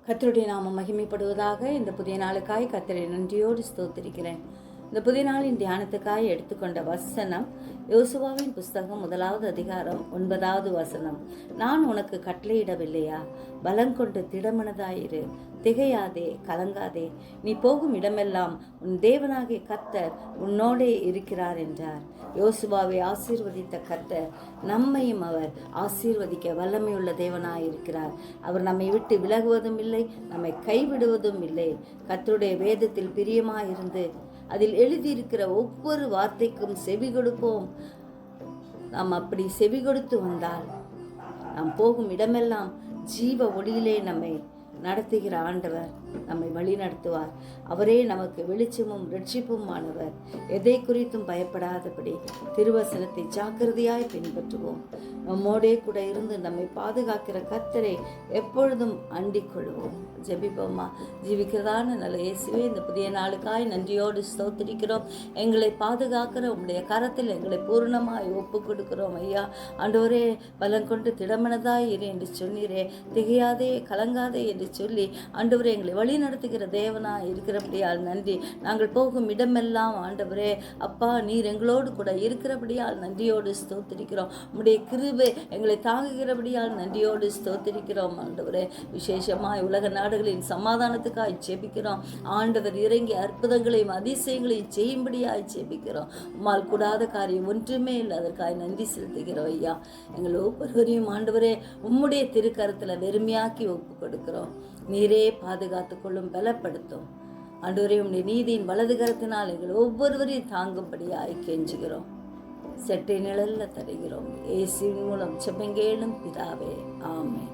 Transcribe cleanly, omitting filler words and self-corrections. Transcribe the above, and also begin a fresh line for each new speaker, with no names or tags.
கர்த்தருடைய நாமம் மகிமைப்படுவதாக. இந்த புதிய நாளுக்காய் கர்த்தரை நன்றியோடு ஸ்தோத்திரிக்கிறேன். இந்த புதிய நாளின் தியானத்துக்காய் எடுத்துக்கொண்ட வசனம் யோசுவாவின் புஸ்தகம் 1வது அதிகாரம் 9வது வசனம். நான் உனக்கு கட்டளையிடவில்லையா? பலங்கொண்டு திடமனதாயிரு, திகையாதே, கலங்காதே. நீ போகும் இடமெல்லாம் உன் தேவனாகிய கர்த்தர் உன்னோடே இருக்கிறார் என்றார். யோசுவாவை ஆசீர்வதித்த கர்த்தர் நம்மையும் அவர் ஆசீர்வதிக்க வல்லமையுள்ள தேவனாயிருக்கிறார். அவர் நம்மை விட்டு விலகுவதும் இல்லை, நம்மை கைவிடுவதும் இல்லை. கர்த்தருடைய வேதத்தில் பிரியமாயிருந்து அதில் எழுதியிருக்கிற ஒவ்வொரு வார்த்தைக்கும் செவி கொடுப்போம். நாம் அப்படி செவி கொடுத்து வந்தால் நாம் போகும் இடமெல்லாம் ஜீவ ஒளியிலே நம்மை நடத்துகிற ஆண்டவர் நம்மை வழி நடத்துவார். அவரே நமக்கு வெளிச்சமும் ரட்சிப்புமானவர். எதை குறித்தும் பயப்படாதபடி திருவசனத்தை ஜாக்கிரதையாய் பின்பற்றுவோம். நம்மோடே கூட இருந்து நம்மை பாதுகாக்கிற கர்த்தரை எப்பொழுதும் அண்டிக் கொள்வோம். ஜெபிப்போமா. ஜீவிக்கிறதான நல்ல இயேசுவே, இந்த புதிய நாளுக்காய் நன்றியோடு ஸ்தோத்திரிக்கிறோம். எங்களை பாதுகாக்கிற உம்முடைய கரத்தில் எங்களை பூர்ணமாய் ஒப்பு கொடுக்கிறோம் ஐயா. ஆண்டவரே, பலம் கொண்டு திடமனதாய் இரு என்று சொன்னீரே, திகையாதே, கலங்காதே என்று சொல்லி ஆண்டவரே எங்களை வழி நடத்துகிற தேவனா இருக்கிறபடியால் நன்றி. நாங்கள் போகும் இடமெல்லாம் ஆண்டவரே அப்பா, நீர் எங்களோடு கூட இருக்கிறபடியால் நன்றியோடு ஸ்தோத்திரிக்கிறோம். உம்முடைய கிருபை எங்களை தாங்குகிறபடியால் நன்றியோடு ஸ்தோத்திரிக்கிறோம். ஆண்டவரே, விசேஷமாய் உலக நாடுகளின் சமாதானத்துக்காய் ஜெபிக்கிறோம். ஆண்டவர் இறங்கி அற்புதங்களையும் அதிசயங்களையும் செய்யும்படியாய் ஜெபிக்கிறோம். உம்மால் கூடாத காரியம் ஒன்றுமே இல்லை. அதற்காக நன்றி செலுத்துகிறோம் ஐயா. எங்கள் ஒவ்வொருவரையும் ஆண்டவரே உம்முடைய திருக்கரத்தில் வெறுமையாக்கி ஒப்பு கொடுக்கிறோம். நீரே பாதுகாத்து கொள்ளும், பலப்படுத்தும். ஆண்டவரே, உம்முடைய நீதியின் வலது கரத்தினால் எங்கள் ஒவ்வொருவரையும் தாங்கும்படியாய் கெஞ்சுகிறோம். செட்டை நிழல்ல தருகிறோம். இயேசுவின் மூலம் ஜெபங்கேளும் பிதாவே, ஆமென்.